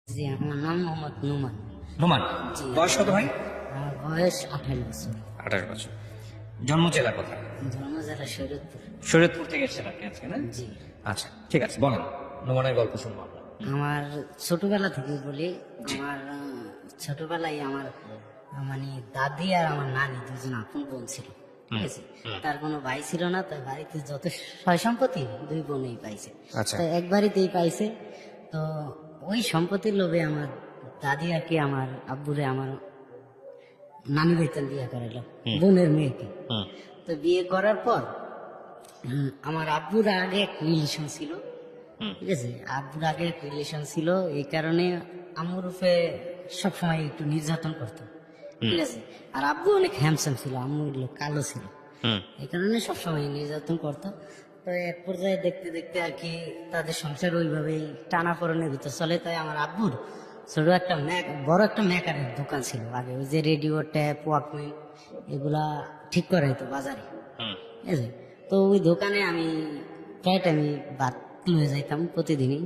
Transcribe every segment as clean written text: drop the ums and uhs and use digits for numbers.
জি, আমার নাম মোহাম্মদ নুমান। নোমান, জি। বয়স কত ভাই? আমার বয়স 28 বছর। 28 বছর। জন্ম জেলা কোথায়? জন্ম জেলা শরীয়তপুর। শরীয়তপুর থেকে এসেছেন আপনি আজকে, না? জি। আচ্ছা, ঠিক আছে, বলেন, নোমানের গল্প শুনবো আমরা। আমার ছোটবেলা থেকে বলি, আমার ছোটবেলায় আমার মানে দাদি আর আমার নানি দুজন আপন বোন ছিল, ঠিক আছে। তার কোনো ভাই ছিল না, তাই বাড়িতে যত সয় সম্পত্তি দুই বোনেই পাইছে। আচ্ছা। তো এক বাড়িতেই পাইছে। তো ওই সম্পত্তির লোভে আমার দাদি আর কি আমার আব্বুরে আমার নানি বেতন বিয়ে করাইল বোনের মেয়েকে। তো বিয়ে করার পর আমার আব্বুর আগে এক রিলেশন ছিল, ঠিক আছে। আব্বুর আগে এক রিলেশন ছিল, এই কারণে আম্মুর উপরে সবসময় একটু নির্যাতন করতো, ঠিক আছে। আর আব্বু অনেক হ্যান্ডসাম ছিল, আম্মু হলো কালো ছিল, এই কারণে সবসময় নির্যাতন করতো। তো এক পর্যায়ে দেখতে দেখতে আর কি তাদের সংসার ওইভাবেই টানাপোড়েনের ভিতর চলে। তাই আমার আব্বুর ছোট একটা বড় একটা মেকারের দোকান ছিল আগে, ওই যে রেডিও, ট্যাপ, ওয়াকম্যান এগুলা ঠিক করাইতো বাজারে, ঠিক আছে। তো ওই দোকানে আমি প্রায় টাইমে ভাত নিয়ে যাইতাম, প্রতিদিনই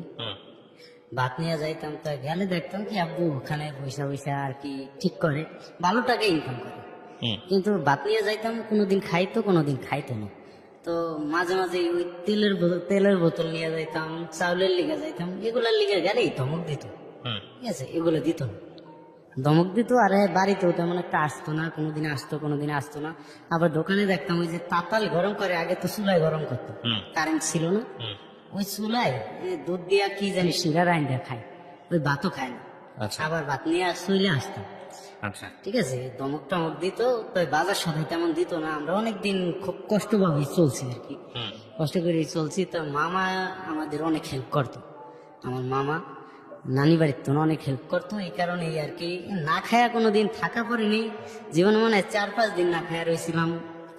ভাত নিয়ে যাইতাম। তো গেলে দেখতাম কি আব্বু ওখানে পয়সা পয়সা আর কি ঠিক করে, ভালো টাকা ইনকাম করে। কিন্তু ভাত নিয়ে যাইতাম, কোনোদিন খাইতো কোনোদিন খাইতো না। তো মাঝে মাঝে ওই তেলের বোতল নিয়ে যাইতাম, চাউলের লিগে যাইতাম, এগুলার লিগে গেলেই ধমক দিত, ঠিক আছে। এগুলো দিত না, ধমক দিত। আর বাড়িতেও তেমন একটা আসতো না, কোনোদিন আসতো কোনোদিন আসতো না। আবার দোকানে দেখতাম ওই যে তাতাল গরম করে, আগে তো চুলায় গরম করতো, কারেন্ট ছিল না, ওই চুলায় দুধ দিয়া কি জানি শিরা রাইন্দা খায়, ওই ভাতও খায় না। আচ্ছা। আবার ভাত নিয়ে চলে আসতাম, আচ্ছা। ঠিক আছে। ধমক টমক দিত, তো বাজার সদাই তেমন দিত না। আমরা অনেকদিন খুব কষ্টভাবেই চলছি আর কি, কষ্ট করে চলছি। তো মামা আমাদের অনেক হেল্প করতো, আমার মামা নানি বাড়ির তো অনেক হেল্প করতো। এই কারণে আর কি না খায়া কোনোদিন থাকা পড়েনি জীবনে, মানে 4-5 দিন না খায়া রয়েছিলাম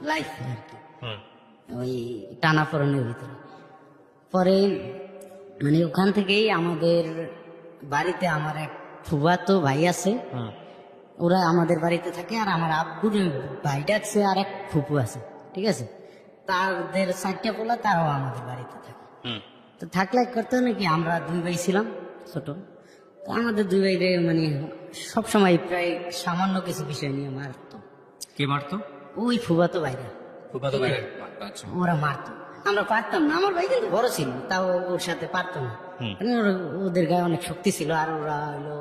লাইফ আর কি, ওই টানাপোড়েনের ভিতরে। পরে মানে ওখান থেকেই আমাদের বাড়িতে আমার এক ফুফাতো ভাই আছে, ওরা আমাদের বাড়িতে থাকে। আর আমার আব্বুর ভাই ডাকছে আর এক ফুফু আছে, ঠিক আছে। তাদের 4টা পোলা, তারাও আমাদের বাড়িতে থাকে। তো থাকলে করতে নাকি আমরা 2 ভাই ছিলাম ছোট। তো আমাদের 2 ভাইরে মানে সবসময় প্রায় সামান্য কিছু বিষয় নিয়ে মারতো। কে মারতো? ওই ফুফাতো ভাইরা, ফুফাতো ভাই মারতো। আচ্ছা। ওরা মারতো, আমরা পারতাম না। আমার ভাই কিন্তু বড় ছিল, তাও ওর সাথে পারতো না, কারণ ওদের গায়ে অনেক শক্তি ছিল। আর ওরা হলো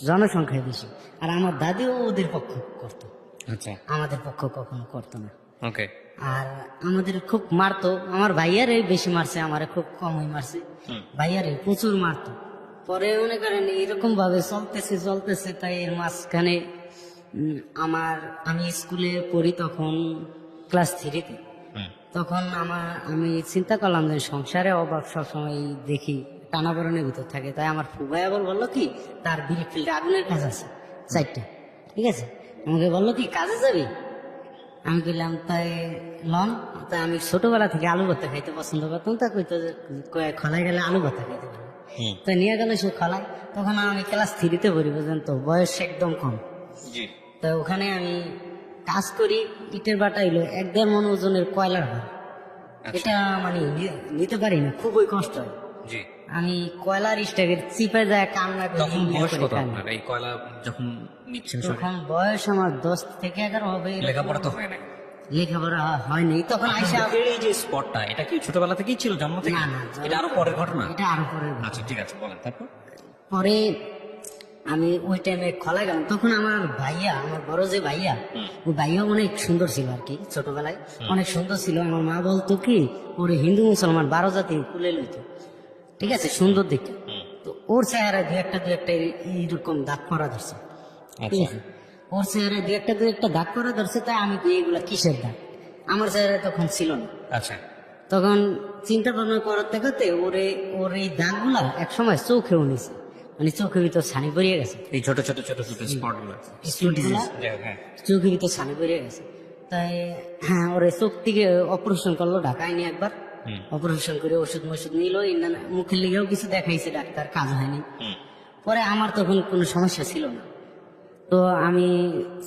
জনসংখ্যায় বেশি। আর আমার দাদিও ওদের পক্ষ করতো, আচ্ছা। আমাদের পক্ষ কখনো করতো না। ওকে। আর আমাদের খুব মারতো। আমার ভাইয়ারে বেশি মারছে, আমারে খুব কমই মারছে। ভাইয়ারে প্রচুর মারতো। পরে মনে করেন এরকম ভাবে চলতেছে চলতেছে, তাই এর মাঝখানে আমি স্কুলে পড়ি তখন ক্লাস 3-তে। তখন আমি চিন্তা করলাম যে সংসারে অভাব সবসময় দেখি, টানাপোড়েনের ভিতর থাকে। তাই আমার ফুফাই আবার বললো কি তার বিড়ি ফিল্ডে আগুনের কাজ আছে 4টা, ঠিক আছে। আমাকে বললো কি কাজে যাবি, আমি বললাম তাই লন। তাই আমি ছোটবেলা থেকে আলু ভর্তা খাইতে পছন্দ করতাম, তা কইতো যে খোলায় গেলে আলু ভর্তা খাইতে পারবো। তো নিয়ে গেল সে খোলায়। তখন আমি ক্লাস 3-তে পড়ি, বুঝলেন তো, বয়স একদম কম। জি। তো ওখানে আমি কাজ করি, ইটের বাটা হইলো 1-1.5 মণ ওজনের কয়লার ঘর। এটা মানে নিতে পারি না, খুবই কষ্ট হয়। জি। আমি কয়লার স্টাকের চিপে যায় কান্না করি, তখন ইয়ে বয়স করে কত কান্না। আপনার এই কয়লা যখন নিচ্ছেন? তখন বয়স আমার 10 থেকে 11 হবে। লেখাপড়া তো হয় না। লেখাপড়া হয়নি তখন আইসা। এই যে স্পটটা, এটা কি ছোটবেলা থেকেই ছিল, জন্ম থেকে? না, না, এটা আরো পরের ঘটনা। এটা আরো পরে। আচ্ছা, ঠিক আছে, বলেন তারপর। পরে আমি ওই টাইমে খোলায় গেলাম। তখন আমার ভাইয়া, আমার বড় যে ভাইয়া, ওই ভাইয়া অনেক সুন্দর ছিল আর কি, ছোটবেলায় অনেক সুন্দর ছিল। আমার মা বলতো কি ওরে হিন্দু মুসলমান 12 জাতি কুলে লইতো, ঠিক আছে, সুন্দর দেখতে। তো ওর চেহারায় দু একটা এইরকম দাগ করা ধরছে, ঠিক আছে। ওর চেহারায় দু একটা দাগ করা ধরছে। তাই আমি কি এগুলা কিসের দাগ, আমার চেহারায় তখন ছিল না। আচ্ছা। তখন চিন্তা ভাবনা করতে করতে ওর এই দাগগুলা এক সময় চোখেও নিছে, মানে চোখের ভিতর ছানি পড়িয়ে গেছে। এই ছোট ছোট ছোট ছোট স্পট গুলো, হ্যাঁ, চোখের ভিতর ছানি পড়িয়ে গেছে। তাই হ্যাঁ, ওরে চোখ থেকে অপারেশন করলো, ঢাকায় নিয়ে একবার অপারেশন করে ওষুধ মষুধ নিল। মুখের লিগেও কিছু দেখাইছে ডাক্তার, কাজ হয়নি। পরে আমার তখন কোনো সমস্যা ছিল না। তো আমি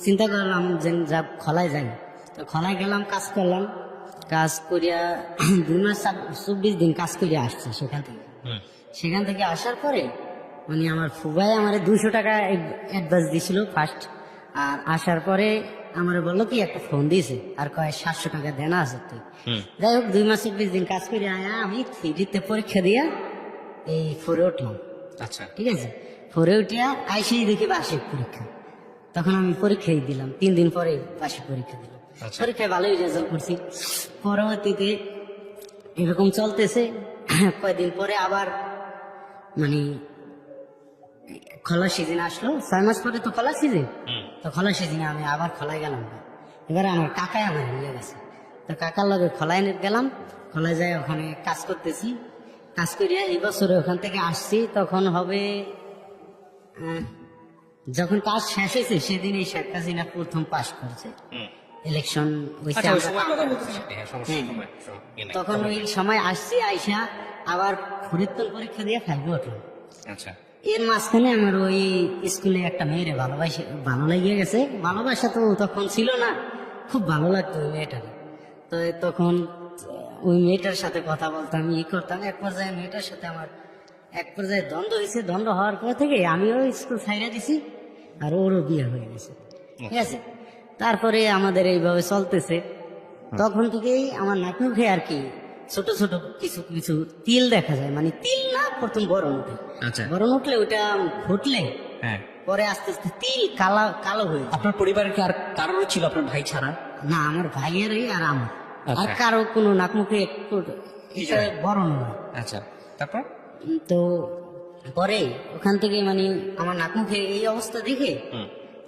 চিন্তা করলাম যে যা খলায় যাই। তো খলায় গেলাম, কাজ করলাম, কাজ করিয়া 2 মাস 24 দিন কাজ করিয়া আসছে। সেখান থেকে আসার পরে মানে আমার ফুবাই আমার 200 টাকা অ্যাডভান্স দিছিল ফার্স্ট, আর আসার পরে আমার বললো কি একটা ফোন দিয়েছে আর কয় 700 টাকা দেনা আছে তুই। যাই হোক 2 মাস 21 দিন কাজ করে আয়া আমি 3D-তে পরীক্ষা দিয়া এই 4-এ উঠলাম। আচ্ছা ঠিক আছে, 4-এ উঠিয়া আইসেই দেখি বার্ষিক পরীক্ষা। তখন আমি পরীক্ষাই দিলাম, 3 দিন পরে বার্ষিক পরীক্ষা দিলাম। আচ্ছা। পরীক্ষায় ভালোই রেজাল্ট করছি। পরবর্তীতে এরকম চলতেছে, কয়েকদিন পরে আবার মানে খোলা সিজন আসলো, 6 মাস পরে তো খোলা সিজন। তো খোলা সিজনে আমি আবার খোলায় গেলাম। এবারে আমার কাকাই আমার নিয়ে গেছে, তো কাকার লগে খোলায় গেলাম। খোলায় যাই ওখানে কাজ করতেছি, কাজ করিয়া এই বছরে ওখান থেকে আসছি। তখন হবে যখন কাজ শেষ হয়েছে সেদিন এই শেখ হাসিনা প্রথম পাশ করছে, ইলেকশন হয়েছে। আচ্ছা, ওই সময় কথা বলতেছি। হ্যাঁ, সমস্যা হ্যাঁ। সময় ইয়ে নাই। তখন ওই সময় আসছি, আইসা আবার ফরিদপুর পরীক্ষা দিয়ে 5-এ উঠলাম। আচ্ছা এর মাঝখানে আমার ওই স্কুলে একটা মেয়েরে ভালো লাগিয়ে গেছে। ভালোবাসা তো তখন ছিল না, খুব ভালো লাগতো ওই মেয়েটাকে। তো তখন ওই মেয়েটার সাথে কথা বলতাম, ই করতাম। এক পর্যায়ে মেয়েটার সাথে আমার দ্বন্দ্ব হয়েছে। দ্বন্দ্ব হওয়ার পর থেকে আমিও স্কুল ছাইড়া দিছি, আর ওরও বিয়ে হয়ে গেছে। ঠিক আছে, তারপরে আমাদের এইভাবে চলতেছে। তখন থেকেই আমার নাক মুখে আর কি ছোট ছোট কিছু কিছু তিল দেখা যায়, মানে তিল না, প্রথম বরণ উঠে। আচ্ছা বরণ উঠলে ওইটা ফুটলে হ্যাঁ। পরে আস্তে আস্তে তিল কালো হয়ে যায়। আপনার পরিবারের কি আর কারোর ছিল আপনার ভাই ছাড়া? না, আমার ভাইয়েরই আর আমার, আচ্ছা। আর কারো কোনো নাক মুখে একটু এটা বরণ হয়। আচ্ছা তারপর তো পরে ওখান থেকে মানে আমার নাক মুখে এই অবস্থা দেখে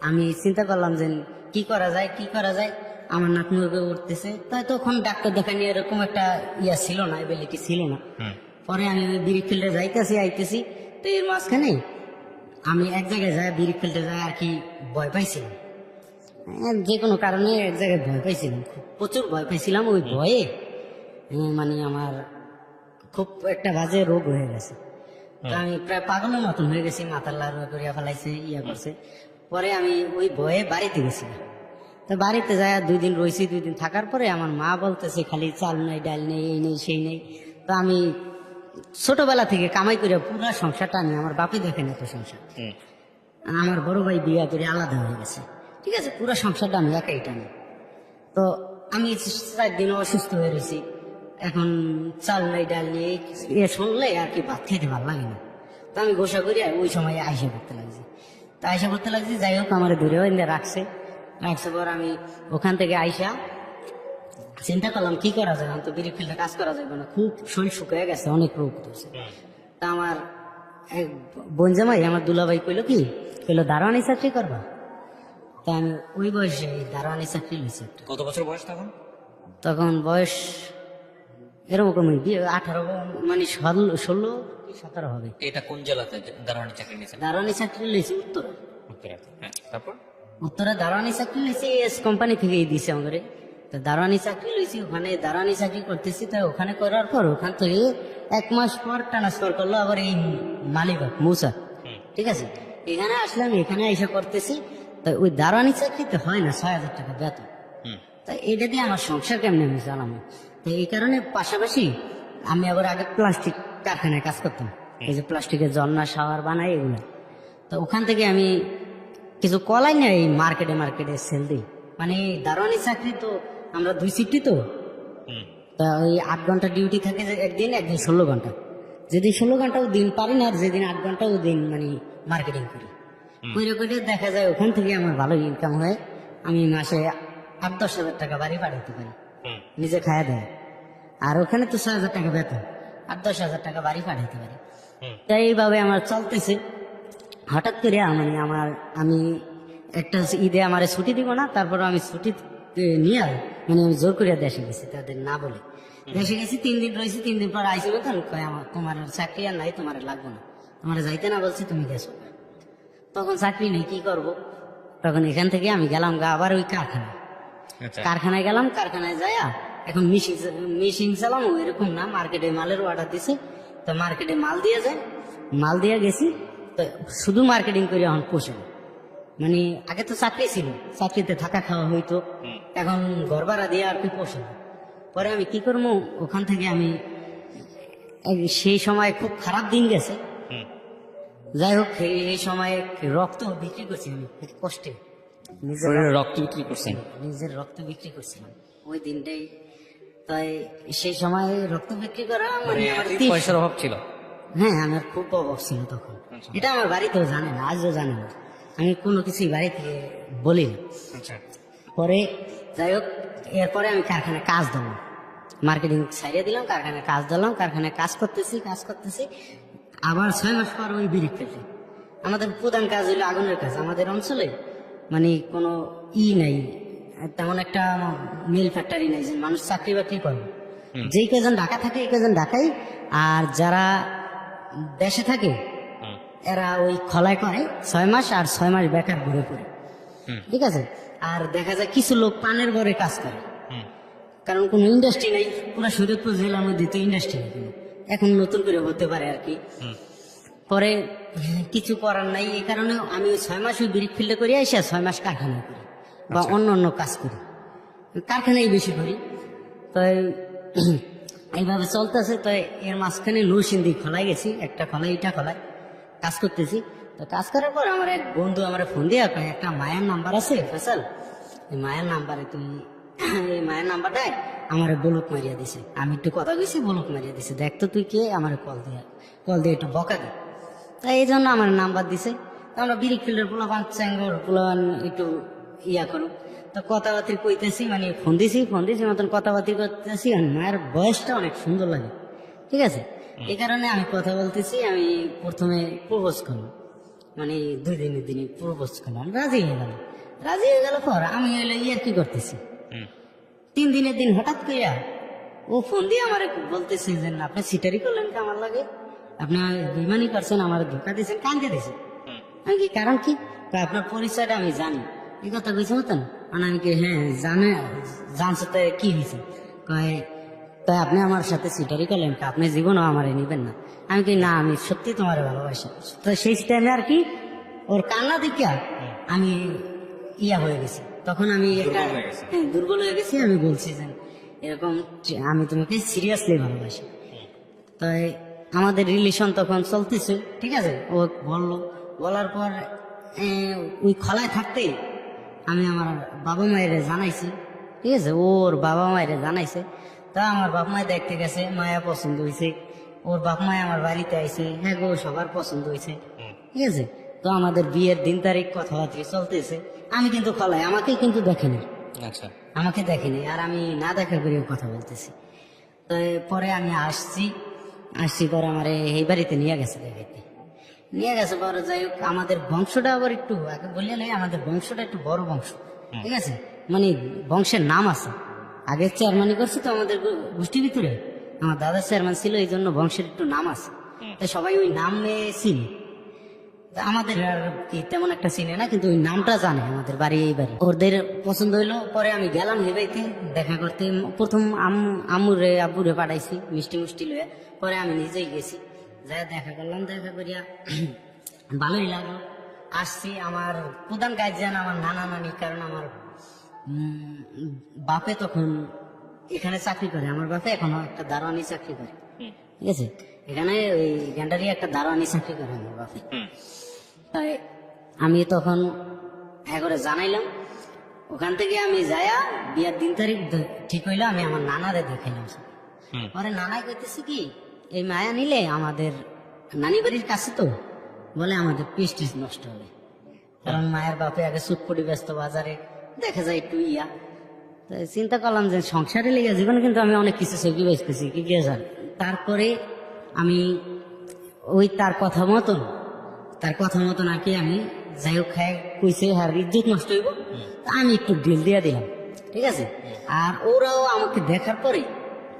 আমি চিন্তা করলাম যে কি করা যায়। আমার নাক মুখে উঠতেছে, তাই তখন ডাক্তার দেখানি এরকম একটা ইয়া ছিল না, এবিলিটি ছিল না। পরে আমি ওই বিড়ি ফিল্ডে আইতেছি। তো এর মাঝখানে আমি এক জায়গায় যাই, বিড়ি ফিল্ডে যাই আর কি ভয় পাইছিলাম। যে কোনো কারণে এক জায়গায় ভয় পাইছিলাম, প্রচুর ভয় পাইছিলাম। ওই ভয়ে মানে আমার খুব একটা বাজে রোগ হয়ে গেছে। তো আমি প্রায় পাগলের মতন হয়ে গেছি, মাথার লাড়ুয়া করিয়া ফেলাইছে, ইয়া করছে। পরে আমি ওই ভয়ে বাড়িতে গেছিলাম। তো বাড়িতে যায় 2 দিন রয়েছি। 2 দিন থাকার পরে আমার মা বলতেছে খালি চাল নেই, ডাল নেই, এই নেই সেই নেই। তো আমি ছোটবেলা থেকে কামাই করে পুরো সংসারটা আমি, আমার বাপে দেখেন এত সংসার। আমার বড় ভাই বিয়া করে আলাদা হয়ে গেছে। ঠিক আছে, পুরো সংসারটা আমি একাই টানি। তো আমি 4 দিন অসুস্থ হয়ে রয়েছি। এখন চাল নেই, ডাল নেই, এ শুনলে আর কি ভাত খেতে ভালো লাগে না। তো আমি গোসা করি ওই সময় আইসা করতে লাগছি। যাই হোক আমার দূরেও রাখছে পর আমি ওখান থেকে আইসা চিন্তা করলাম কি করা যায়, আমি তো বিড়ি ফিল্ডে কাজ করা যাবে না, খুব শরীর শুকিয়ে গেছে, অনেক রোগ ধরছে। তা আমার এক বোন জামাই আমার দুলাভাই কইলো দারোয়ানি চাকরি করবা। তা আমি ওই বয়সে দারোয়ানি চাকরি লইছি। কত বছর বয়স তখন? তখন বয়স এরকম 18, মানে 16 কি 17 হবে। এটা কোন জেলাতে দারোয়ানি চাকরি নিয়েছেন? দারোয়ানি চাকরি লইছি উত্তরা। হ্যাঁ, তারপর উত্তরা দারোয়ানি চাকরি লইছি, এস কোম্পানি থেকেই দিছে আমাদের। তো দারোয়ানি চাকরি লইছি, ওখানে দারোয়ানি চাকরি করতেছি। তো ওখানে করার পর ওখান থেকে 1 মাস পর ট্রান্সফার করলো আবার এই মালিবাগ মৌসা। ঠিক আছে, এখানে আসলাম, এখানে এসে করতেছি। তো ওই দারোয়ানি চাকরিতে হয় না 6,000 টাকা বেতন। তা এটা দিয়ে আমার সংসার কেমনে আমি চালাম। তো এই কারণে পাশাপাশি আমি আবার আগে প্লাস্টিক কারখানায় কাজ করতাম, এই যে প্লাস্টিকের জন্না শাওয়ার বানাই এগুলো। তো ওখান থেকে আমি কিছু কলাই না এই মার্কেটে সেল দিই। মানে দারোয়ানি চাকরি তো আমরা 2 শিফটই তো। তা ওই 8 ঘন্টা ডিউটি থাকে, যে একদিন 16 ঘন্টা। যেদিন 16 ঘন্টাও দিন পারি না, আর যেদিন 8 ঘন্টাও দিন মানে মার্কেটিং করি। করে দেখা যায় ওখান থেকে আমার ভালো ইনকাম হয়। আমি মাসে 8-10 হাজার টাকা বাড়ি পাঠাতে পারি, নিজে খায়া দেয়। আর ওখানে তো 6,000 টাকা বেতন, 8-10 হাজার টাকা বাড়ি পাঠাতে পারি। তাই এইভাবে আমার চলতেছে। হঠাৎ করে আমি একটা ঈদে আমার ছুটি দিব না, তারপর আমি ছুটি নিয়ে মানে আমি জোর করে দেশে গেছি, তাদের না বলে দেশে গেছি। 3 দিন রয়েছি, 3 দিন পর আইসি বেতন কয় তোমার চাকরি আর নাই, তোমার লাগবে না, তোমার যাইতে না বলছি, তুমি গেছো। তখন চাকরি নেই, কি করব। তখন এখান থেকে আমি গেলাম আবার ওই কারখানায় গেলাম। কারখানায় যাইয়া এখন মেশিন চালাম, এরকম না, মার্কেটে মালের অর্ডার দিছে। তো মার্কেটে মাল দিয়ে গেছি। তো শুধু মার্কেটিং করে এখন পোষে না। মানে আগে তো চাকরি ছিল, চাকরিতে থাকা খাওয়া হইতো, এখন ঘর ভাড়া দিয়ে আর কি পোষে না। পরে আমি কি করবো, ওখান থেকে আমি সেই সময় খুব খারাপ দিন গেছে। যাই হোক এই সময় রক্ত বিক্রি করছি আমি খুব কষ্টে, নিজের শরীরে রক্ত বিক্রি করছেন? নিজের রক্ত বিক্রি করছিলাম ওই দিনটাই। তাই সেই সময় রক্ত বিক্রি করা মানে আমার পয়সার অভাব ছিল? হ্যাঁ, আমার খুব অভাব ছিল তখন। এটা আমার বাড়িতেও জানে না, আজও জানে না, আমি কোনো কিছুই বাড়ি থেকে বলি না। আচ্ছা। পরে যাই হোক এরপরে আমি কারখানায় কাজ দিলাম, মার্কেটিং সাইডে দিলাম, কারখানায় কাজ দিলাম, কারখানায় কাজ করতেছি আবার 6 মাস পর ওই বিড়ি ফেলছি। আমাদের প্রধান কাজ হলো আগুনের কাজ। আমাদের অঞ্চলে মানে কোনো নাই, তেমন একটা মিল ফ্যাক্টরি নাই যে মানুষ চাকরি বাকরি করে। যেই কজন ঢাকা থাকে এই কজন ঢাকাই, আর যারা দেশে থাকে এরা ওই খলায় করে 6 মাস, আর 6 মাস বেকার ঘুরে পড়ে। ঠিক আছে। আর দেখা যায় কিছু লোক পানের ঘরে কাজ করে, কারণ কোনো ইন্ডাস্ট্রি নাই। পুরো শরীয়তপুর জেলার মধ্যে তো ইন্ডাস্ট্রি নেই, এখন নতুন করে হতে পারে আর কি। পরে কিছু করার নাই, এই কারণে আমি ওই 6 মাস ওই ব্রিক ফিল্ডে করে আসি, 6 মাস কারখানায় করি বা অন্য অন্য কাজ করি, কারখানায় বেশি করি। তো এইভাবে চলতেছে। তো এর মাঝখানে নৌসিন্দি খোলাই গেছি, একটা খোলাই এটা খোলাই কাজ করতেছি। তো কাজ করার পর আমার এক বন্ধু আমার ফোন দিয়ে একটা মায়ের নাম্বার আছে ফেসাল, এই মায়ের নাম্বারে তুই এই মায়ের নাম্বারটা আমার ব্লক মারিয়া দিছে। আমি একটু কথা কইছি, ব্লক মারিয়া দিছে, দেখ তো তুই কে, আমার কল দিয়ে একটু বকা দে। তাই এই জন্য আমার নাম্বার দিছে। তো আমরা বিরিক ফিল্ডের পোলাপান চ্যাঙ্গর পোলাপান একটু ইয়া করো, তো কথাবার্তি কইতেছি, মানে ফোন দিছি মতন কথাবার্তি করতেছি। আর মায়ের বয়সটা অনেক সুন্দর লাগে, ঠিক আছে। এই কারণে আমি কথা বলতেছি। আমি প্রথমে প্রপোজ করলাম, মানে 2 দিনের দিনে প্রপোজ করলাম, রাজি হয়ে গেল পর আমি হইলে ইয়ার কি করতেছি। 3 দিনের দিন হঠাৎ করিয়া ও ফোন দিয়ে আমার বলতেছে যে না, আপনি সিটারি করলেন কি আমার লাগে, আপনি বেইমানি করছেন, আমার ধোকা দিয়েছেন, কান্দে দিয়েছেন। আমি কি কারণ কি, আপনার পরিচয়টা আমি জানি, এই কথা কইছে মতন। মানে আমি কি হ্যাঁ জানছো তো কি হয়েছে, কয় তাই আপনি আমার সাথে সিটারি করলেন, আপনি জীবনও আমার নিবেন না। আমি কি না, আমি সত্যি তোমার ভালোবাসি। তো সেই টাইমে আর কি ওর কান্না দেখিয়া আমি ইয়া হয়ে গেছি, তখন আমি একটা দুর্বল হয়ে গেছি। আমি বলছি যে এরকম আমি তোমাকে সিরিয়াসলি ভালোবাসি। তাই আমাদের রিলেশন তখন চলতেছে, ঠিক আছে। ও বলার পর ওই খলায় থাকতে আমি আমার বাবা মায়ের জানাইছি, ঠিক আছে। ওর বাবা মায়ের জানাইছে। তা আমার বাপ মায় দেখতে গেছে, মায়া পছন্দ হয়েছে, ওর বাপ মায় আমার বাড়িতে আইছে, হ্যাঁ গো সবার পছন্দ হয়েছে, ঠিক আছে। তো আমাদের বিয়ের দিন তারিখ কথাবার্তা চলতেছে। আমি কিন্তু খলায়, আমাকে কিন্তু দেখেনি। আচ্ছা। আমাকে দেখেনি, আর আমি না দেখা করেও কথা বলতেছি। তো পরে আমি আসছি পরে আমার এই বাড়িতে নিয়ে গেছে পরে। যাই হোক আমাদের বংশটা আবার একটু আগে বললে নাই, আমাদের বংশটা একটু বড় বংশ, ঠিক আছে। মানে বংশের নাম আছে, আগে চেয়ারম্যানই করছে তো আমাদের গোষ্ঠীর ভিতরে, আমার দাদা চেয়ারম্যান ছিল, এই জন্য বংশের একটু নাম আছে। তাই সবাই ওই নামে চিনি। আমাদের আর কি তেমন একটা চিনে না, কিন্তু ওই নামটা জানে, আমাদের বাড়ি এই বাড়ি। ওদের পছন্দ হইলো, পরে আমি গেলাম হেবাইতে দেখা করতে। প্রথম আব্বুরে পাঠাইছি মিষ্টি লয়ে, পরে আমি নিজেই গেছি, যাই দেখা করলাম। দেখা করিয়া ভালোই লাগলো। আসছি, আমার প্রধান গার্জিয়ান আমার নানা নানি, কারণ আমার বাপে তখন এখানে চাকরি করে, আমার বাপে এখনো একটা দারোয়ানি চাকরি করে, ঠিক আছে। এখানে ওই গ্যান্ডারি একটা দারোয়ানি চাকরি করে আমার বাপে। তাই আমি তখন করে জানাইলাম, ওখান থেকে আমি যায়া বিয়ার দিন তারিখ ঠিক হইলো, আমি আমার নানারে দেখাইলাম। পরে নানাই কইতেছি কি, এই মায়া নিলে আমাদের নানি বাড়ির কাছে তো, বলে আমাদের প্রেস্টিজ নষ্ট হবে, কারণ মায়ের বাপে আগে চুটপটি ব্যস্ত বাজারে, দেখা যায় একটু ইয়া। তাই চিন্তা করলাম যে সংসারে লেগে জীবনে কিন্তু আমি অনেক কিছু সেগুলো বেসতেছি কি জান। তারপরে আমি ওই তার কথা মতন আর কি আমি যাই হোক খাই কইছে, আর ইজ্জত নষ্ট হইব, আমি একটু ডিল দিয়ে দিলাম, ঠিক আছে। আর ওরাও আমাকে দেখার পরে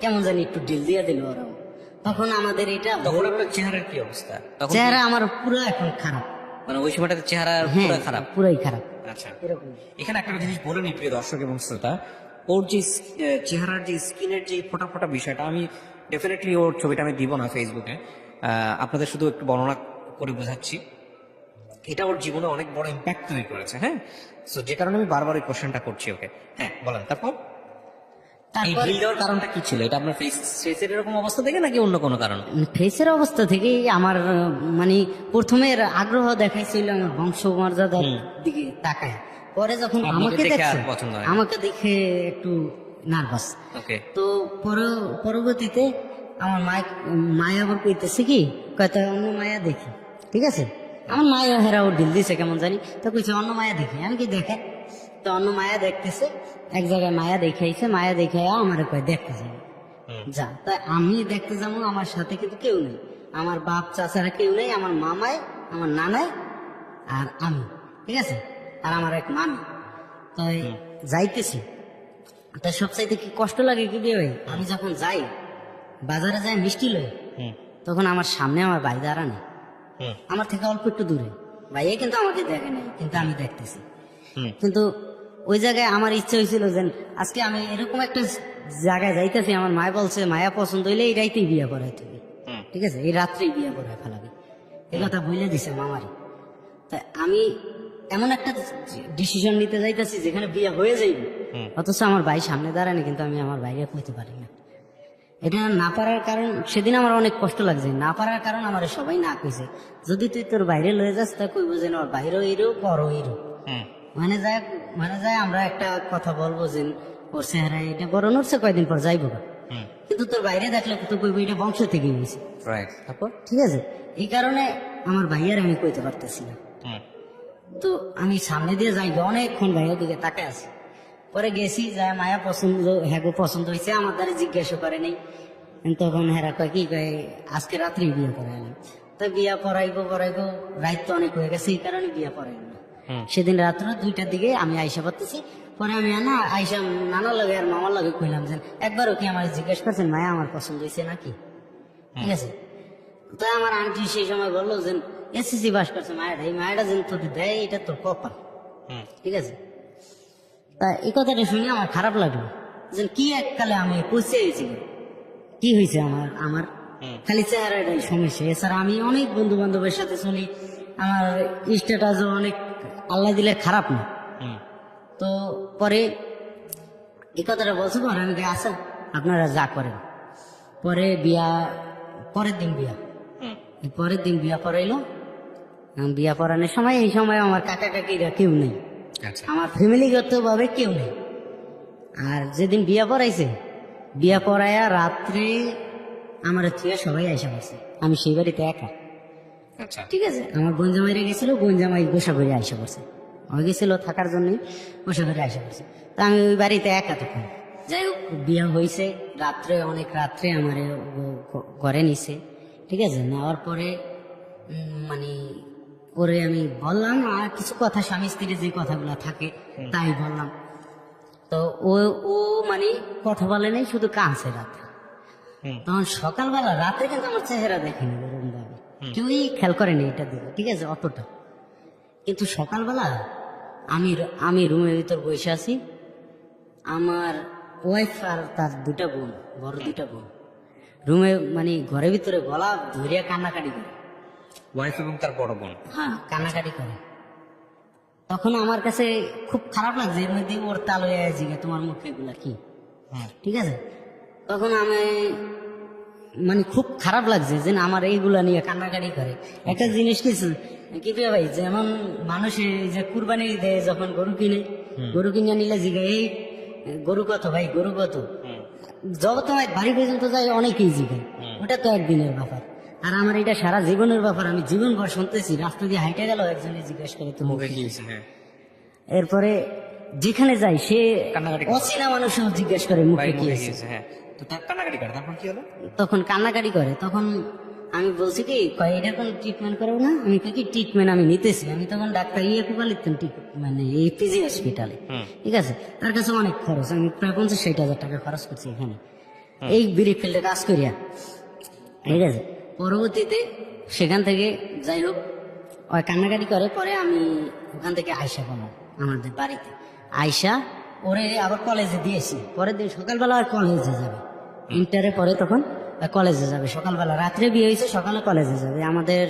কেমন জানি একটু ডিল দিয়ে দিল ওরাও। তখন আমাদের এটা, তখন আপনার চেহারার কি অবস্থা? চেহারা আমার পুরো এখন খারাপ, মানে ওই সময়টাতে চেহারা পুরো খারাপ? পুরাই খারাপ। আচ্ছা, এরকম। এখানে একটা জিনিস বলে নি প্রিয় দর্শক এবং শ্রোতা, ওর যে চেহারার যে স্কিনের যে ফোটা ফোটা বিষয়টা, আমি ডেফিনেটলি ওর ছবিটা আমি দিব না ফেসবুকে, আপনাদের শুধু একটু বর্ণনা করে বোঝাচ্ছি। এটা ওর জীবনে অনেক বড় ইম্প্যাক্ট তৈরি করেছে, হ্যাঁ। সো যে কারণে আমি বারবার এই কোশ্চেনটা করছি ওকে। হ্যাঁ বলেন, তারপর? এই তারপর ঢিল দেওয়ার কারণটা কি ছিল? এটা আপনার ফেসের এরকম অবস্থা থেকে নাকি অন্য কোনো কারণ? ফেসের অবস্থা থেকেই আমার মানে প্রথমে আগ্রহ দেখাইছিল আমার বংশমর্যাদার দিকে তাকায়, পরে যখন আপনাকে আমাকে দেখে আর দেখছে পছন্দ হয় না। আমাকে দেখে একটু নার্ভাস। ওকে। তো পরবর্তীতে আমার মায়া আবার কইতেছে কি কয়টা অন্য মায়া দেখি, ঠিক আছে, আমার মায়া হেরাও ঢিল দিছে কেমন জানি, তো কইছে অন্য মায়া দেখি, আমি কি দেখে, তো অন্য মায়া দেখতেছে, এক জায়গায় মায়া দেখাইছে, মায়া দেখাইয়া আমার কয় দেখতে যাই যা, তাই আমি দেখতে যাবো, আমার সাথে কিন্তু কেউ নেই, আমার বাপ চাচারা কেউ নেই, আমার মামায়, আমার নানায় আর আমি, ঠিক আছে, আর আমার এক মামি, তাই যাইতেছি। তাই সবচাইতে কি কষ্ট লাগে কি দিয়ে ভাই, আমি যখন যাই বাজারে যাই মিষ্টি লই, তখন আমার সামনে আমার ভাই দাঁড়ানো, আমার থেকে অল্প একটু দূরে, ভাইয়া কিন্তু আমাকে দেখে নাই, কিন্তু আমি দেখতেছি। কিন্তু ওই জায়গায় আমার ইচ্ছে হয়েছিল যে আজকে আমি এরকম একটা জায়গায় যাইতেছি, আমার মায় বলছে মায়া পছন্দ হইলে এই রাইতেই বিয়ে করাই তুমি, ঠিক আছে, এই রাত্রেই বিয়ে করাই ফেলাবি, এই কথা বলে দিছে মামারি। তাই আমি এমন একটা ডিসিশন নিতে যাইতেছি যেখানে বিয়ে হয়ে যাইবে, অথচ আমার ভাই সামনে দাঁড়ানি, কিন্তু আমি আমার ভাইকে কইতে পারি না। এটা না পারার কারণ, সেদিন আমার অনেক কষ্ট লাগছে, না পারার কারণ আমার সবাই না কইছে, যদি তুই তোর বাইরে লয়ে যাস তা কইব যে ওর বাইরেও এরো বড় এরো, মানে যায় আমরা একটা কথা বলবো যে ওর চেহারা এটা বড় নড়ছে, কয়দিন পর যাইবো গা। কিন্তু তোর বাইরে দেখলে তো কইব এটা বংশ থেকে গেছে, রাইট। তারপর? ঠিক আছে, এই কারণে আমার ভাইয়ার আমি কইতে পারতেছি না। তো আমি সামনে দিয়ে যাই, অনেকক্ষণ ভাইয়ের দিকে তাকে আছি, পরে গেছি, যায় মায়া পছন্দ, হ্যাঁ পছন্দ হয়েছে, আমার দ্বারা জিজ্ঞাসা করে নেই, তখন হেরা কয় কি কয় আজকে রাত্রি বিয়ে করাইলাম, তো বিয়া পড়াইবো রাত তো অনেক হয়ে গেছে, এই কারণে বিয়া পড়াইবো না। সেদিন রাত্র 2টার দিকে আমি আইসা পারতেছি, পরে আমি না আইসা নানার লাগে আর মামার লাগে কইলাম যে একবারও কি আমার জিজ্ঞেস করছেন মায়া আমার পছন্দ হয়েছে নাকি, ঠিক আছে। তো আমার আন্টি সেই সময় বললো যে এসএসসি পাস করছে মায়াটা, এই মায়াটা যেন তোকে দেয় এটা তোর কপাল, ঠিক আছে। তা এই কথাটা শুনে আমার খারাপ লাগলো যে কি এককালে আমি পৌঁছে গেছি, কি হয়েছে আমার খালি চেহারাটাই সমস্যা, এছাড়া আমি অনেক বন্ধু বান্ধবের সাথে চলি, আমার স্ট্যাটাসও অনেক আল্লাহ দিলে খারাপ না। তো পরে এই কথাটা বলছো, পরে আমি আচ্ছা আপনারা যা করেন। পরে পরের দিন বিয়া পড়াইলো, বিয়া পড়ানোর সময় এই সময় আমার কাকা কাকিরা কেউ নেই, আমার ফ্যামিলিগত ভাবে কেউ নেই। আর যেদিন বিয়া পড়াইছে, বিয়া পড়াইয়া রাত্রে আমার থেকে সবাই আইসা পড়ছে, আমি সেই বাড়িতে একা, ঠিক আছে। আমার বোন জামাইরা গেছিল, বোন জামাই গোসা করে আইসা পড়ছে, হয়ে গেছিল থাকার জন্য গোসা করে আইসা পড়ছে, তা আমি ওই বাড়িতে একা তখন। যাই হোক বিয়া হয়েছে, অনেক রাত্রে আমার ঘরে নিছে, ঠিক আছে। নেওয়ার পরে মানে ওরে আমি বললাম আর কিছু কথা, স্বামী স্ত্রীর যে কথাগুলো থাকে তাই বললাম। তো ও মানে কথা বলে নাই, শুধু কাঁদছে রাতে। তখন সকালবেলা, রাতে কিন্তু আমার চেহারা দেখেনি ওরকম ভাবে, কেউই খেয়াল করেনি এটা দিকে, ঠিক আছে, অতটা। কিন্তু সকালবেলা আমি রুমের ভিতর বসে আছি, আমার ওয়াইফ আর তার 2টা বোন, বড় 2টা বোন রুমে মানে ঘরের ভিতরে গলা ধরিয়া কান্নাকাটি করে, ওয়াইফ এবং তার বড় বোন, হ্যাঁ কান্নাকাটি করে। তখন আমার কাছে খুব খারাপ লাগছে, এর মধ্যে ওর তাল হয়ে আছে তোমার মুখে এগুলা কি, ঠিক আছে। তখন আমি মানে খুব খারাপ লাগছে যে আমার এইগুলা নিয়ে কান্নাকাটি করে। একটা জিনিস কি ভাই, যেমন মানুষে যে কুরবানি দেয় যখন গরু কিনে নিলে জিগে এই গরু কত ভাই, গরু কত, যত তোমার বাড়ি পর্যন্ত যায় অনেকেই জিগায়, ওটা তো একদিনের ব্যাপার। আর আমার এটা সারা জীবনের ব্যাপার, আমি জীবনভর শুনতেছি, রাস্তা দিয়ে হাইটে গেল একজনে জিজ্ঞাসা করে তো মুখে কি হয়েছে। এরপরে যেখানে যাই সে অচেনা মানুষও জিজ্ঞেস করে মুখে কি হয়েছে, তখন কান্নাকাটি করে। তখন আমি বলছি কি কয় এটা কোনো ট্রিটমেন্ট করবো না, আমি কি ট্রিটমেন্ট আমি নিতেছি, আমি তখন ডাক্তার কুকা লিখতাম মানে এই পিজি হসপিটালে, ঠিক আছে। তার কাছে অনেক খরচ, আমি প্রায় 50-60 হাজার টাকা খরচ করছি এখানে এই বিড়ি ফিল্ডে কাজ করিয়া, ঠিক আছে। পরবর্তীতে সেখান থেকে যাই হোক ওই কান্নাকাটি করে, পরে আমি ওখান থেকে আয়সা করলাম আমাদের বাড়িতে, আয়সা ওরে আবার কলেজে দিয়েছি। পরের দিন সকালবেলা আর কলেজে যাবে, ইন্টারে পরে তখন কলেজে যাবে সকালবেলা, রাত্রে বিয়ে হয়েছে, সকালে কলেজে যাবে। আমাদের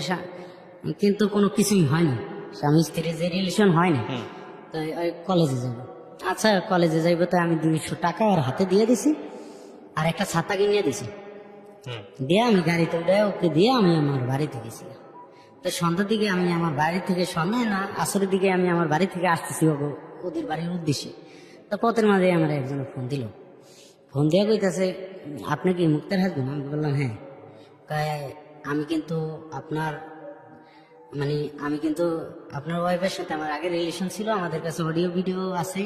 কিন্তু কোনো কিছুই হয়নি, স্বামী স্ত্রীর যে রিলেশন হয় না, তো কলেজে যাবে। আচ্ছা কলেজে যাইবো, তো আমি 200 টাকা ওর হাতে দিয়ে দিছি আর একটা ছাতা কিনিয়ে দিছি। দিয়ে আমি গাড়িতে উঠে ওকে দিয়ে আমি আমার বাড়িতে গেছি। তো সন্ধ্যার দিকে আমি আমার বাড়ি থেকে, সন্ধ্যায় না আসরের দিকে আমি আমার বাড়ি থেকে আসতেছি ওদের বাড়ির উদ্দেশ্যে। তো পথের মাঝে আমার একজন ফোন দিল, ফোন দিয়ে কইতাছে আপনি কি মুক্তার হাসবেন? আমি বললাম হ্যাঁ। কয় আমি কিন্তু আপনার ওয়াইফের সাথে আমার আগে রিলেশন ছিল, আমাদের কাছে অডিও ভিডিও আছে,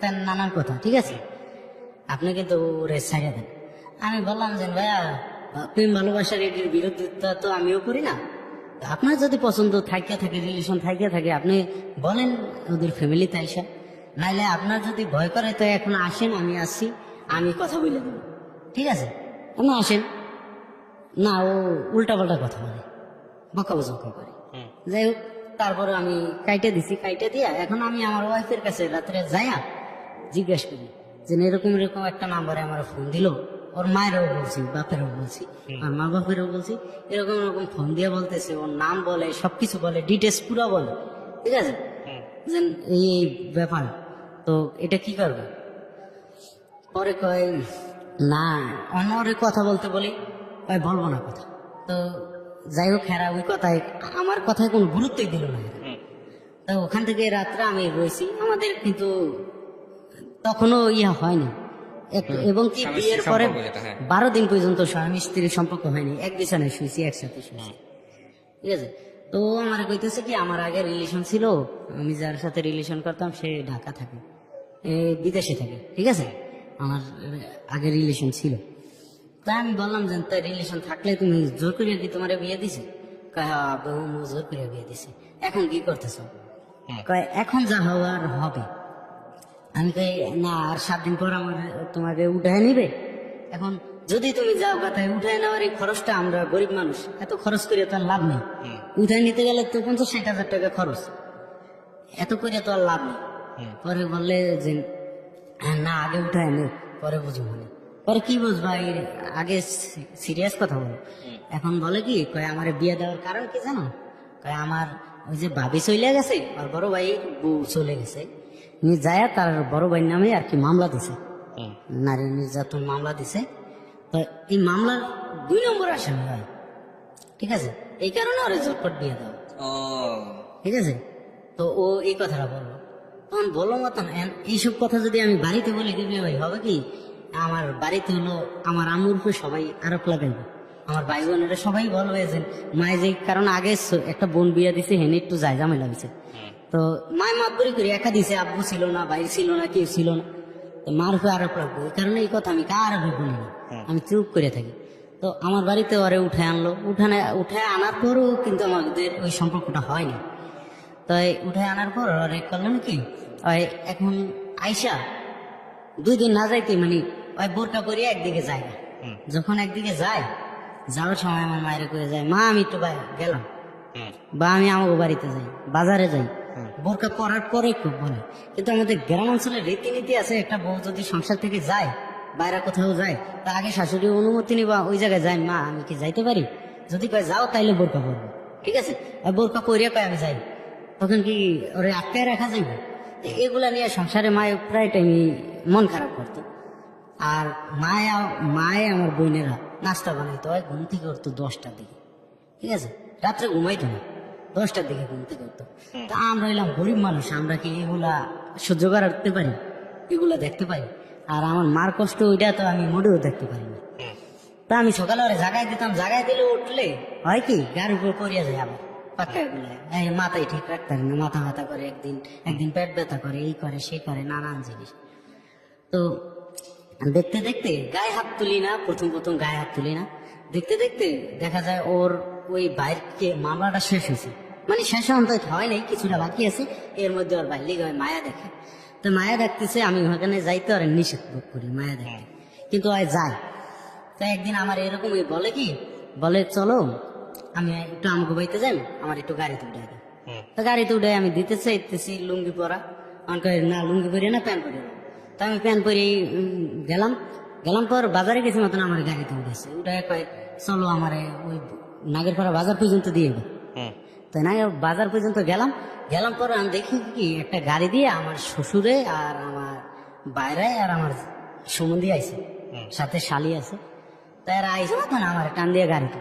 তার নানান কথা, ঠিক আছে, আপনি কিন্তু ওরে ছাড়িয়ে দেন। আমি বললাম যে ভাইয়া প্রেম ভালোবাসার এটির বিরোধিতা তো আমিও করি না, আপনার যদি পছন্দ থাকিয়া থাকে, রিলেশন থাকিয়া থাকে, আপনি বলেন ওদের ফ্যামিলিতে আইসা, নাইলে আপনার যদি ভয় করে তো এখন আসেন, আমি আসছি, আমি কথা বলে দেবো, ঠিক আছে, আপনি আসেন। না, ও উল্টাপাল্টা কথা বলে, বকাবকা করে। যাই হোক, তারপরে আমি কাইটে দিছি, কাইটে দিয়া এখন আমি আমার ওয়াইফের কাছে রাত্রে যাইয়া জিজ্ঞেস করি যে এরকম এরকম একটা নাম্বারে আমার ফোন দিল, ওর মায়েরও বলছি, বাপেরও বলছি, আর মা বাপেরও বলছি, এরকম এরকম ফোন দিয়ে বলতেছে, ওর নাম বলে, সবকিছু বলে, ডিটেলস পুরো বলে, ঠিক আছে, যে এই এই ব্যাপার, তো এটা কি করবে? পরে কয় না, অন্য কথা বলতে বলি, কয় বলবো না কথা। তো যাই হোক, হেরা ওই কথায় আমার কথায় কোনো গুরুত্বই দিল না। তো ওখান থেকে রাত্রে আমি রয়েছি, আমাদের কিন্তু তখনও ইয়া হয়নি, এবং কি স্বামী বিয়ের স্ত্রীর পরে সম্পর্ক যেটা, হ্যাঁ। 12 দিন পর্যন্ত স্বামী স্ত্রীর সম্পর্ক হয়নি, এক বিছানায় শুয়েছি, একসাথে শুয়েছি, ঠিক আছে। তো ও আমার কইতেছে কি আমার আগে রিলেশন ছিল, আমি যার সাথে রিলেশন করতাম সে ঢাকা থাকে, বিদেশে থাকে, ঠিক আছে, আমার আগে রিলেশন ছিল। তাই আমি বললাম যে তাই রিলেশন থাকলে তুমি জোর করে কি তোমার বিয়ে দিছে? কয় হ্যাঁ বহু জোর করে বিয়ে দিছে, এখন কি করতেছ? কয় এখন যা হওয়ার হবে। আমি কই না, আর 7 দিন পর আমার তোমাকে উঠায় নিবে, এখন যদি তুমি যাও কথায় উঠায় নেওয়ার এই খরচটা, আমরা গরিব মানুষ, এত খরচ করে তো আর লাভ নেই, উঠায় নিতে গেলে তো 50-60 হাজার টাকা খরচ, এত করে তো আর লাভ নেই। পরে বললে যে না আগে উঠায় নে, পরে বুঝবো না। পরে কি বুঝবা, আগে সিরিয়াস কথা বলো। এখন বলে কি, কয় আমার বিয়ে দেওয়ার কারণ কি জানো? কয় আমার ওই যে ভাবি চলে গেছে, আর বড় ভাই বউ চলে গেছে, যায় তার বড় ভাইয়ের নামে আর কি মামলা দিছে, নারী নির্যাতন মামলা দিছে। তো এই মামলার 2 নম্বর আসামি হয়, ঠিক আছে, এই কারণে ওরা ঝটপট বিয়ে দেওয়া, ঠিক আছে। তো ও এই কথাটা বললো, তখন বলো মতন এইসব কথা যদি আমি বাড়িতে বলি দিবি ভাই, হবে কি, আমার বাড়িতে হলো আমার আম্মুর উপরে সবাই আরোপ লাগাইবে, আমার ভাই বোনেরা সবাই বলবে যে মায়ে যে কারণ আগে একটা বোন বিয়ে দিছে, হেনে একটু যায় ঝামেলা হয়েছে, তো মায় মাতবরি করে একা দিছে, আব্বু ছিল না, ভাই ছিল না, কেউ ছিল না, তো মার উপরে আরোপ রাখবো, এই কারণে এই কথা আমি কার বলি না, আমি চুপ করে থাকি। তো আমার বাড়িতে ওরে উঠে আনলো, উঠে আনার পরও কিন্তু আমাদের ওই সম্পর্কটা হয়নি। তাই উঠে আনার পর ওরে করলেন কি, ওই এখন আইসা 2 দিন না যাইতে মানে ওই বোরকা করিয়া একদিকে যায় না, যখন একদিকে যায়, যাওয়ার সময় আমার মায়ের করে যায়, মা আমি একটু গেলাম, বা আমি আমাকে বাড়িতে যাই, বাজারে যাই, বোরকা পরার পরে খুব বলে। কিন্তু আমাদের গ্রাম অঞ্চলের রীতিনীতি আছে, একটা বউ যদি সংসার থেকে যায়, বাইরে কোথাও যায়, তা আগে শাশুড়ি অনুমতি নিবা, ওই জায়গায় যায়, মা আমি কি যাইতে পারি? যদি কয় যাও তাইলে বোরকা পরবো, ঠিক আছে, আর বোরকা পরিয়া কয় আমি যাই, তখন কি ওরে আটকায় রাখা যাইবে? এগুলা নিয়ে সংসারে মায়ে প্রায় টাইমই মন খারাপ করতো। আর মায়ে আমার বোনেরা নাস্তা বানাইতো, হয় ঘুম থেকে করতো 10টার দিকে, ঠিক আছে, রাত্রে ঘুমাইতো না, 10টার দিকে ঘুম থেকে করতো। তা আমরা এলাম গরিব মানুষ, আমরা কি এগুলা সহ্য করতে পারি, এগুলা দেখতে পারি? আর আমার মার কষ্ট ওইটা তো আমি মোটেও দেখতে পারি না। তা আমি সকালে ওরে জাগাই দিতাম, জাগাই দিলে উঠলে হয় কি গাড়ির উপর পড়িয়া যায়, আবার পাক্কায় গুলায়, মাথায় ঠিক রাখতে পারি না, মাথা ব্যথা করে, একদিন পেট ব্যথা করে, এই করে সে করে, নানান জিনিস। তো দেখতে দেখতে গায়ে হাত তুলি না, প্রথম গায়ে হাত তুলি না, দেখতে দেখতে দেখা যায় ওর ওই বাইরকে মামলাটা শেষ হয়েছে, মানে শেষ অন্তত হয় নাই, কিছুটা বাকি আছে, এর মধ্যে ওর বাইর লিগে মায়া দেখে। তো মায়া দেখতেছে, আমি ওখানে যাইতে আর নিষেধ করি মায়া দেখতে, কিন্তু আর যায়। তো একদিন আমার এরকম বলে কি, বলে চলো আমি একটু আমাকে বইতে যাই, আমার একটু গাড়িতে উঠে দিই। তো গাড়িতে উঠে আমি দিতে চাইতেছি লুঙ্গি পরা, আমাকে না লুঙ্গি পরিয়ে না প্যান্ট পরিয়ে, তো আমি প্যান্ট পরে গেলাম পর বাজারে গেছি মতন আমার গাড়িতে উঠেছে, উঠে কয় চলো আমার ওই নাগেরপাড়া বাজার পর্যন্ত দিয়ে গো। তাই না, বাজার পর্যন্ত গেলাম, পরে আমি দেখি কি একটা গাড়ি দিয়ে আমার শ্বশুরে আর আমার বাইরে আর আমার সম্বন্ধী আইছে, সাথে শালি আছে। তাই আর আইসে তখন আমার টান দিয়ে গাড়িতে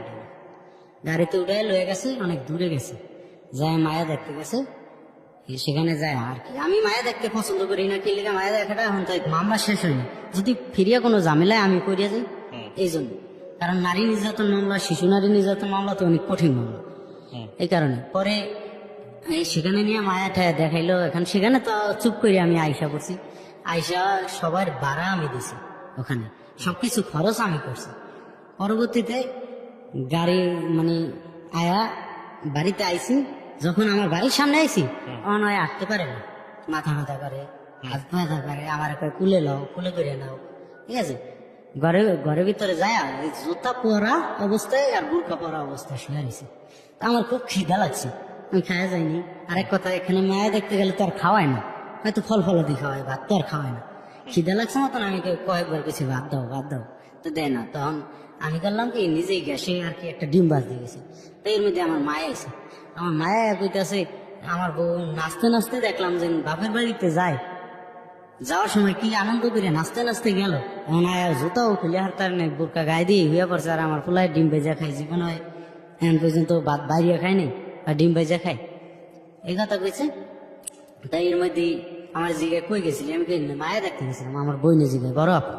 উঠে লয়ে গেছে, অনেক দূরে গেছে, যায় মায়া দেখতে গেছে। সেখানে যায় আর কি, আমি মায়া দেখতে পছন্দ করি না, কি লেগে মায়া দেখাটা এখন তাই মামলা শেষ হয়নি, যদি ফিরিয়া কোনো ঝামেলায় আমি করিয়া যাই এই জন্য। কারণ নারী নির্যাতন মামলা, শিশু নারী নির্যাতন মামলা তো অনেক কঠিন মামলা, এই কারণে পরে সেখানে নিয়ে মায়াটা দেখাইলো। এখন সেখানে তো চুপ করে আমি আইসা পড়ছি, আইসা সবার ভাড়া আমি দিছি, ওখানে সবকিছু খরচ আমি করছি। পরবর্তীতে গাড়ি মানে আয়া বাড়িতে আইছি, যখন আমার বাড়ির সামনে আইছি তখন হয় আঁকতে পারে না, মাথা করে, হাত ব্যথা করে, আমার কয় কুলে লও, কুলে করে নাও, ঠিক আছে। ঘরের ভিতরে যায় জুতা পরা অবস্থায় আর বুরকা পরা অবস্থায় শুয়ে নিছে। আমার খুব খিদা লাগছে, আমি খাওয়া যাইনি। আরেক কথা, এখানে মায়া দেখতে গেলে তো আর খাওয়ায় না, হয়তো ফল ফলাদি খাওয়ায়, ভাত তো আর খাওয়ায় না। খিদা লাগছে মতন আমি কয়েকবার কিছু ভাত দাও, তো দেয় না। তখন আমি করলাম কি, নিজেই গ্যাসে আর কি একটা ডিম বাজ দিয়ে গেছে। তো এর মধ্যে আমার মায়া আছে, আমার মায়া কইতাছে, আমার বউ নাচতে নাচতে দেখলাম যে বাপের বাড়িতে যায়, যাওয়ার সময় কি আনন্দ করে নাচতে নাচতে গেল, এমন আয়া জুতাও খুলে হারতার নেই, বোরকা গায়ে দিয়ে হইয়া পড়ছে। আর আমার পোলায় ডিম ভেজা খাই, জীবন হয় এখন পর্যন্ত ভাত বাইরিয়া খাই নাই, আর ডিম ভেজা খাই, এই কথা কইছে। তাই এর মধ্যে আমার জিগায় কই গেছিলি, আমি কই মায়া দেখতে গেছিলাম, আমার বইনে জিগায় বড় আপু।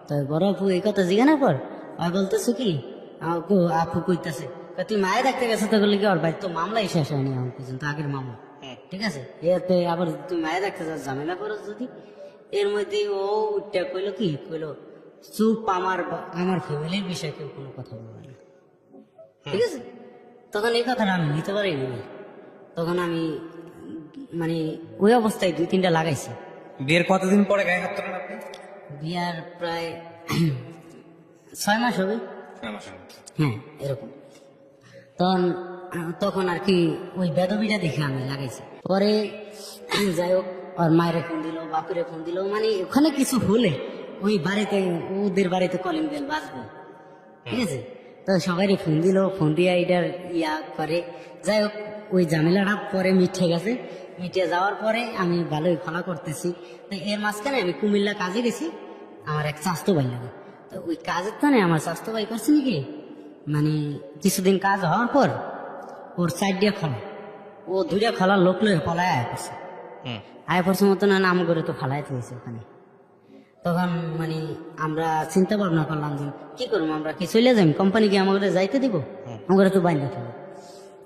তো বড় আপু এই কথা জিগানোর পর আর বলতেছে কি, আপু কইতাছে তুই মায়া দেখতে গেছে, তো বললি কি ওর ভাই তো মামলাই শেষ হয়নি এখন পর্যন্ত, আগের মামলা, ঠিক আছে। এতে আবার তুই মায়া দেখতে যাস, ঝামেলা করো যদি। এর মধ্যে ও উঠটা কইলো কি, চুপ, আমার ফ্যামিলির বিষয়ে কেউ কোনো কথা বলবে না, ঠিক আছে। তখন এই কথাটা আমি নিতে পারিনি, তখন আমি মানে ওই অবস্থায় 2-3টা লাগাইছি। বিয়ের কতদিন পরে গায়ে হাত তোলেন আপনি? বিয়ার প্রায় 6 মাস হবে, হ্যাঁ এরকম। তখন আর কি ওই বেদবিটা দেখে আমি লাগাইছি। পরে যাই হোক, ওর মায়ের ফোন দিল, বাপুরে ফোন দিল, মানে ওখানে কিছু হলে ওই বাড়িতে, ওদের বাড়িতে কলিং বেল বাজবে, ঠিক আছে। তো সবাই ফোন দিয়ে এটার করে। যাই হোক, ওই ঝামেলাটা পরে মিটে যাওয়ার পরে আমি ভালোই ফলা করতেছি। তো এর মাঝখানে আমি কুমিল্লা কাজে গেছি, আমার এক স্বাস্থ্য ভাই লাগে। তো ওই কাজের তো আমার স্বাস্থ্য ভাই করছে নাকি, মানে কিছুদিন কাজ হওয়ার পর ওর সাইড দিয়ে খোলা, ও 2টা খোলার লোক লয়ে পলায় আয় পড়ছে মতন নাম করে তো ফালাইতে হয়েছে ওখানে। তখন মানে আমরা চিন্তা ভাবনা করলাম যে কি করবো, আমরা কি চলে যাই, কোম্পানি কি আমাদের যাইতে দিব, আমাদের তো বাইরে থাকবো।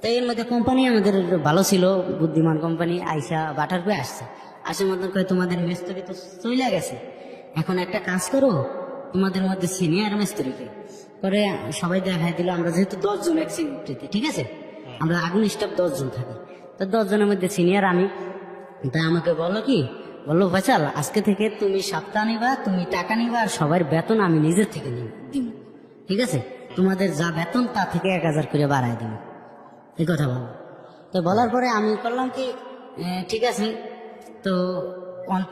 তো এর মধ্যে কোম্পানি আমাদের ভালো ছিল, বুদ্ধিমান কোম্পানি, আইসা বাটার পেয়ে আসে মতন করে তোমাদের মিস্ত্রি তো চলে গেছে, এখন একটা কাজ করো, তোমাদের মধ্যে সিনিয়র মিস্ত্রিকে করে সবাই দেখাই দিল। আমরা যেহেতু 10 জন এক সিনিয়রিটিতে, ঠিক আছে, আমরা আগুন স্টাফ 10 জন থাকি, তো 10 জনের মধ্যে সিনিয়র আমি। তাই আমাকে বললো ফয়সাল, আজকে থেকে তুমি সপ্তাহ নিবা, তুমি টাকা নিবা, আর সবার বেতন আমি নিজের থেকে দিব, ঠিক আছে, তোমাদের যা বেতন তা থেকে 1000 করে বাড়াই দিব, এই কথা বলো। তো বলার পরে আমি করলাম কি, ঠিক আছে। তো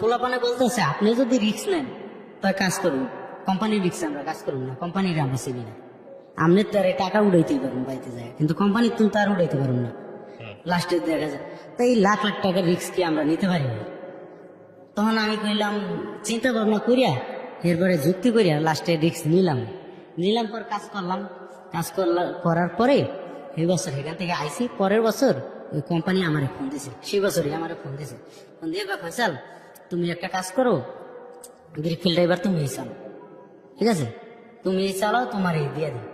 পোলাপানে বলতেছে, আপনি যদি রিস্ক নেন তার কাজ করুন, কোম্পানির রিক্সে আমরা কাজ করুন না, কোম্পানির আমরা চিনি না, আপনি তার টাকা উড়াইতেই পারুন বাড়িতে যায়, কিন্তু কোম্পানির তুমি তার উড়াইতে পারুন না, লাস্টে দেখা যায়। তো এই লাখ লাখ টাকার রিক্স কি আমরা নিতে পারি না। তখন আমি কইলাম, চিন্তা ভাবনা করিয়া এরপরে যুক্তি করিয়া লাস্টে রিক্স নিলাম পর কাজ করার পরে এই বছর এখান থেকে আইসি। পরের বছর ওই কোম্পানি আমার ফোন দিছে, সেই বছরই আমার ফোন দিয়ে ফয়সাল তুমি একটা কাজ করো, গ্রিফিল্ডটা এবার তুমি চালাও, ঠিক আছে, তুমি চালাও, তোমার এই দিয়ে দিই।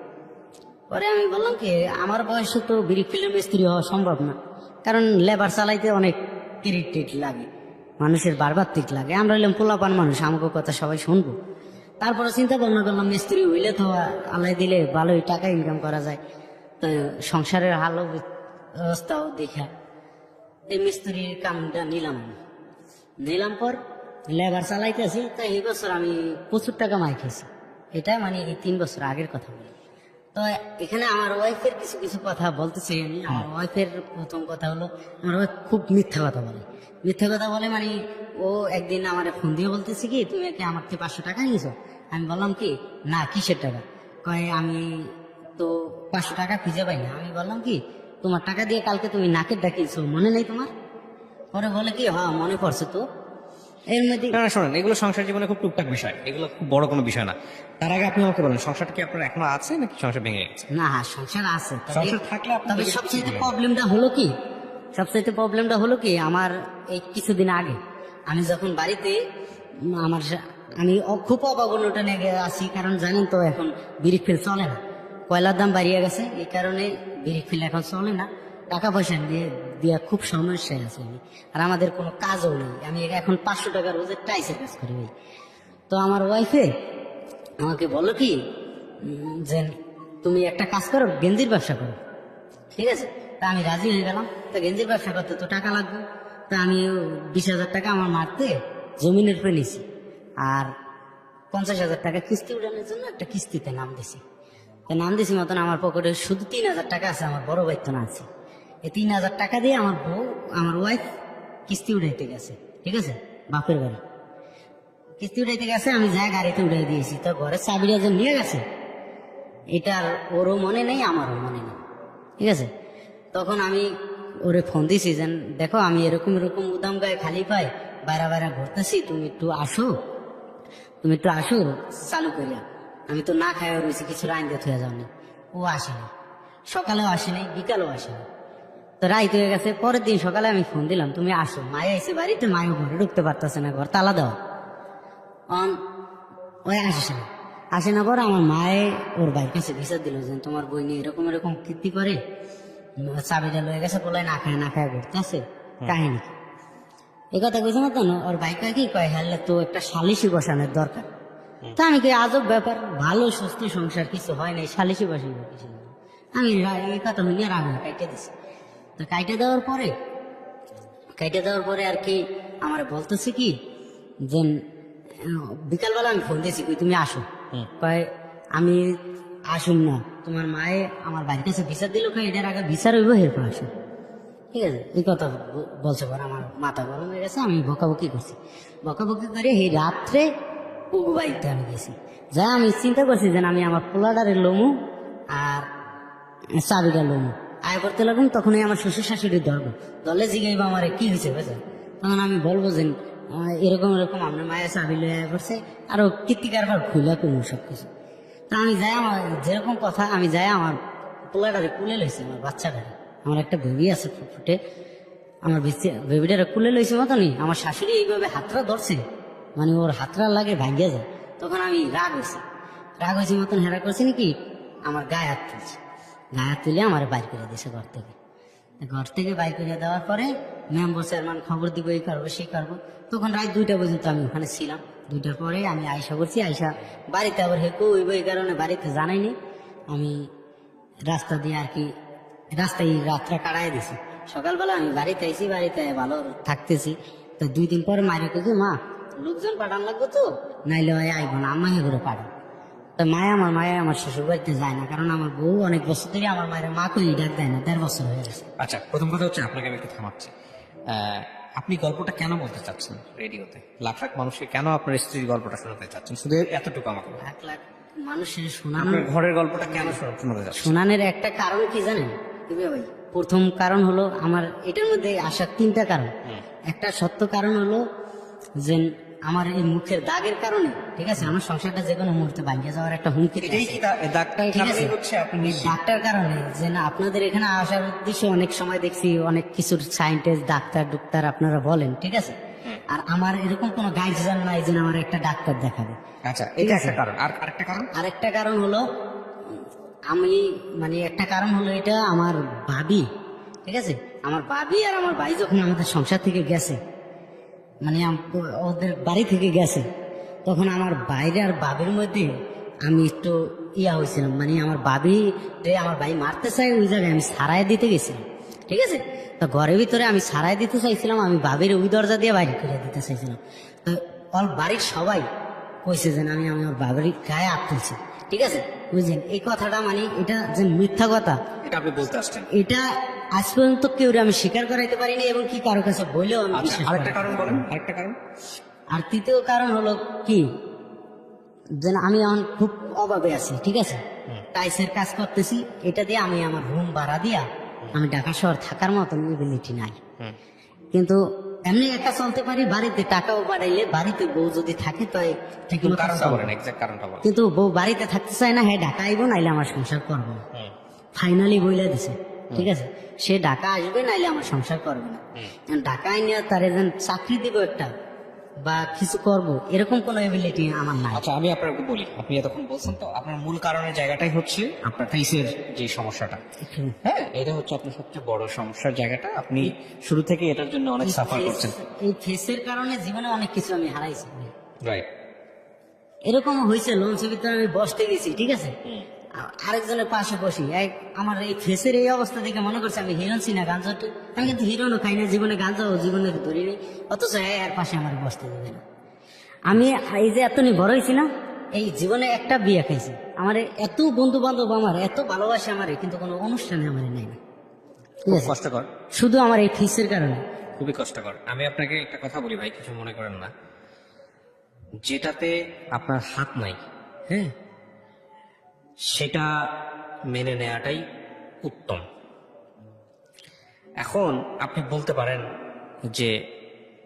পরে আমি বললাম কি, আমার বয়সে তো গ্রিফিল্ডের মিস্ত্রি হওয়া সম্ভব না, কারণ লেবার চালাইতে অনেক টিট লাগে, মানুষের বারবার তিক লাগে, আমরা হইলাম পোলাপান মানুষ, আমাকে কথা সবাই শুনবো। তারপরে চিন্তা ভাবনা করলাম, মিস্ত্রি হইলে তো আল্লাহ দিলে ভালোই টাকা ইনকাম করা যায়, তো সংসারের হাল অবস্থাও দেখা এই মিস্ত্রির কামটা নিলাম পর লেবার চালাইতেছি। তাই এই বছর আমি প্রচুর টাকা মাই খেয়েছি, এটা মানে এই 3 বছর আগের কথা বলি। তো এখানে আমার ওয়াইফের কিছু কথা বলতে চাই আমি। আমার ওয়াইফের প্রথম কথা হলো, আমার ওয়াইফ খুব মিথ্যা কথা বলে, মানে ও একদিন আমার ফোন দিয়ে বলতেছে কি, তুমি কি আমার থেকে 500 টাকা নিয়েছো? আমি বললাম কি, না, কিসের টাকা? কয় আমি তো 500 টাকা খুঁজে পাই না। আমি বললাম কি, তোমার টাকা দিয়ে কালকে তুমি নাকের ডাকিয়েছো, মনে নেই তোমার? পরে বলে কি, হ্যাঁ মনে পড়ছে তো। এর মধ্যে না না শোনেন, এগুলো সংসার জীবনে খুব টুকটাক বিষয়, এগুলো খুব বড় কোনো বিষয় না। তার আগে আপনি আমাকে বলেন, সংসারটা কি আপনার এখনো আছে নাকি সংসার ভেঙে গেছে? না, সংসার আছে। সংসার থাকলে আপনি তবে যদি সবচেয়ে কিছু বলেন। প্রবলেমটা হলো কি, আমার এই কিছুদিন আগে আমি যখন বাড়িতে আমি খুব অভাবনটা নিয়ে আছি, কারণ জানেন তো এখন বিড়ি ফিল চলে না, কয়লার দাম বাড়িয়ে গেছে, এই কারণে বিড়ি ফিল এখন চলে না। টাকা পয়সা দিয়ে খুব সমস্যায় আছে আমি। আর আমাদের কোনো কাজও নেই, আমি এখন 500 টাকা রোজের টাইসের কাজ করি ভাই। তো আমার ওয়াইফে আমাকে বললো কি, যে তুমি একটা কাজ করো, গেঞ্জির ব্যবসা করো, ঠিক আছে? তা আমি রাজি হয়ে গেলাম। তা গেঞ্জির ব্যবসা করতে তো টাকা লাগবে। তা আমি 20,000 টাকা আমার মারতে জমিনের উপরে নিছি, আর 50,000 টাকা কিস্তি উঠানোর জন্য একটা কিস্তিতে নাম দিছি। তা নাম দিছি মতন আমার পকেটে শুধু 3,000 টাকা আছে, আমার বড় ভাই তো না আছে। এই 3,000 টাকা দিয়ে আমার ওয়াইফ কিস্তি উঠাইতে গেছে, ঠিক আছে, বাপের বাড়ি কিস্তি উঠাইতে গেছে। আমি যা গাড়িতে উঠাই দিয়েছি, তো ঘরের চাবিটা যে নিয়ে গেছে, এটার ওরও মনে নেই, আমারও মনে নেই, ঠিক আছে? তখন আমি ওরে ফোন দিছি যে দেখো, আমি এরকম এরকম উদাম গায়ে খালি পাই বাইরা বাইরা ঘুরতেছি, তুমি একটু আসো চালু করিয়া। আমি তো না খাইয়া রয়েছি, কিছু রাইন দিয়ে থুয়া যাওনি। ও আসেনি, সকালেও আসেনি, বিকালেও আসেনি। তো রাইত হয়ে গেছে। পরের দিন সকালে আমি ফোন দিলাম, তুমি আসো। মায়া এসে বাড়িতে, মায়ও ঘরে ঢুকতে পারতেছে না, ঘর তালা দেওয়া। ওই আসে না পর আমার মায়ে ওর ভাইয়ের কাছে বিচার দিল যে তোমার বই নিয়ে এরকম এরকম কীর্তি করে, চাবিটা লয়ে গেছে, বলে না খায় ঘুরতে আছে, কাহিনী কি? এই কথা কইছে না তো। ওর ভাই কয় কি, কয় হ্যালে তো একটা সালিশি বসানোর দরকার। তা আমি কি, আজব ব্যাপার, ভালো সুস্থ সংসার, কিছু হয় নাই, সালিশি বসাইব কিছু না। আমি এই কথা হইলে রাগ কাইটে দিছি। তো কাইটে দেওয়ার পরে আর কি আমার বলতেছে কি, যে বিকালবেলা আমি ফোন দিয়েছি, কই তুমি আসো। কয় আমি আসুন না, তোমার মায়ে আমার বাড়ির কাছে বিচার দিল, কয় এটার আগে বিচার হইব, এরপর আসো, ঠিক আছে? এই কথা বলছে পর আমার মাথা গরম হয়ে গেছে। আমি বকাবকি করে এই রাত্রে পুগু বাড়িতে আমি গেছি। যা আমি চিন্তা করছি যে আমি আমার পোলাডারের লোমু আর চাবিটা লোমু আয় করতে লাগুন। তখনই আমার শ্বশুর শাশুড়ি দলে জিগাইব আমার কি হয়েছে বুঝলেন। তখন আমি বলবো যে এরকম এরকম আপনার মায়ের চাবি লয়ে আয় করছে, আরো কীর্তিকার খুলে করবো সবকিছু। তা আমি যাই, আমার যেরকম কথা, আমি যাই আমার পোলাডারে কুলে লইছি, আমার বাচ্চাটারে, আমার একটা বেবি আছে ফুটে, আমার বেবিটারে কুলে লইছে মতনই আমার শাশুড়ি এইভাবে হাতটা ধরছে, মানে ওর হাতটা লাগে ভাঙ্গিয়া যায়। তখন আমি রাগ হয়েছি মতন হেরা করছি নাকি, আমার গায়ে হাত তুলে আমার বাইর করে দিয়েছে ঘর থেকে বাইর করে দেওয়ার পরে মেম্বার চেয়ারম্যান খবর দিব, এই করবো সেই করবো। তখন রাত 2টা পর্যন্ত আমি ওখানে ছিলাম। 2টার পরে আমি আয়সা করছি, বাড়িতে আবার হেকু হইব, এই কারণে বাড়িতে জানাইনি। আমি রাস্তা দিয়ে আর কি রাস্তায় রাতটা কাটাই দিছি। সকালবেলা আমি বাড়িতে আইছি, বাড়িতে ভালো থাকতেছি। তো 2 দিন পরে মায়ের কাছে, মা লোকজন পাঠান লাগবো তো, নাইলে ভাই আইব না, আম্মাকে করে পাঠান। তো মায়া আমার শ্বশুর বাড়িতে যায় না, কারণ আমার বউ অনেক বছর ধরে আমার মায়ের মা কই ডাক দেয় না, 1.5 বছর হয়ে গেছে। আচ্ছা, প্রথম কথা হচ্ছে আপনাকে আমি একটু থামাচ্ছি। আপনি গল্পটা কেন বলতে চাচ্ছেন রেডিওতে? লাখ লাখ মানুষকে কেন আপনার স্ত্রীর গল্পটা শোনাতে চাচ্ছেন? শুধু এতটুকু আমাকে বলুন। লাখ লাখ মানুষের শোনানো, আপনার ঘরের গল্পটা কেন শোনাতে চাচ্ছেন? শোনানোর একটা কারণ কি জানেন ভাই? প্রথম কারণ হলো, আমার এটার মধ্যে আসার 3টা কারণ। একটা সত্য কারণ হলো যে আমার এই মুখের দাগের কারণে, ঠিক আছে, আমার সংসারটা যে কোনো মুহূর্তে ভাঙিয়ে যাওয়ার একটা হুমকি। এটাই কি দাগটা? ঠিক আছে, হচ্ছে আপনি ডাক্তার কারণে যে না, আপনাদের এখানে আসার উদ্দেশ্যে অনেক সময় দেখছি অনেক কিছুর সায়েন্টিস্ট ডাক্তার আপনারা বলেন, ঠিক আছে। আর আমার এরকম কোনো গাইডলাইন নাই যে আমার একটা ডাক্তার দেখাবে। আচ্ছা, এটা একটা কারণ। আর আরেকটা কারণ হলো আমি, মানে একটা কারণ হলো এটা, আমার ভাবি, ঠিক আছে, আমার ভাবি আর আমার ভাই যখন আমাদের সংসার থেকে গেছে, মানে ওদের বাড়ি থেকে গেছে, তখন আমার বাইরে আর বাবির মধ্যে আমি একটু হয়েছিলাম, মানে আমার আমার ভাই মারতে চাই, ওই জায়গায় আমি সারাই দিতে গেছিলাম, ঠিক আছে। তো ঘরের ভিতরে আমি সারাই দিতে চাইছিলাম, আমি বাবির ওই দরজা দিয়ে বাইরে করে দিতে চাইছিলাম। তো ওর বাড়ির সবাই কইছে যে আমি ওর বাবির গায়ে হাত তুলছি, ঠিক আছে, বুঝলেন। এই কথাটা মানে এটা যে মিথ্যা কথা, এটা আপনি বলতে আসছেন, এটা আজ পর্যন্ত কেউ আমি স্বীকার করাইতে পারিনি, এবং কি কারো কাছে বললেও আমি বিশ্বাস করি না। আরেকটা কারণ বলেন। আরেকটা কারণ, আর 3য় কারণ হলো কি, যে আমি এখন খুব অভাবে আছি, ঠিক আছে, টাইসের কাজ করতেছি, এটা দিয়ে আমি আমার রুম ভাড়া দিয়া আমি ঢাকা শহর থাকার মতন এবিলিটি নাই, কিন্তু এমনি একা চলতে পারি। বাড়িতে টাকাও বাড়াইলে, বাড়িতে বউ যদি থাকে তো ঠিক মতো কারণটা চলবে। বলেন, এক্সাক্ট কারণটা বলেন। কিন্তু বউ বাড়িতে থাকতে চায় না, হ্যাঁ ঢাকা আইবো নাইলে আমার সংসার করবো না। ফাইনালি বইলা দিছে, ঠিক আছে সে ঢাকা আসবে নাইলে আমার সংসার করবে না। এখন ঢাকা আইনিয়া তার যেন চাকরি দিব একটা বা কিছু করব, এরকম কোনো এবিলিটি আমার নাই। আচ্ছা, আমি আপনাকে বলি, আপনি এতক্ষণ বলছেন তো আপনার মূল কারণের জায়গাটাই হচ্ছে আপনার ফেসের যে সমস্যাটা। হ্যাঁ, এটা হচ্ছে আপনার সবচেয়ে বড় সমস্যার জায়গাটা। আপনি শুরু থেকে এটার জন্য অনেক সাফার করছেন। এই ফেসের কারণে জীবনে অনেক কিছু আমি হারাইছি। রাইট। এরকম হয়েছে, লঞ্চের ভিতরে আমি বসতে গেছি, ঠিক আছে আরেকজনের পাশে বসি, আমার এই ফেসের এই অবস্থা দেখে মনে করছে আমি হিরোন ছি না গাঞ্জাটি। আমি কিন্তু হিরোনও খাই না, জীবনে গাঞ্জাও জীবনে ধরি নেই, অথচ এর পাশে আমার বসতে দেবে না। আমি এই যে এতনি বড় হয়েছি না, এই জীবনে একটা বিয়ে খাইছি। আমার এত বন্ধু বান্ধব, আমার এত ভালোবাসে আমার, কিন্তু কোনো অনুষ্ঠানে আমার নেই না, ঠিক খুব আছে কষ্টকর, শুধু আমার এই ফেসের কারণে। খুবই কষ্টকর। আমি আপনাকে একটা কথা বলি ভাই, কিছু মনে করেন না। যেটাতে আপনার হাত নাই, হ্যাঁ, সেটা মেনে নেওয়াটাই উত্তম। এখন আপনি বলতে পারেন যে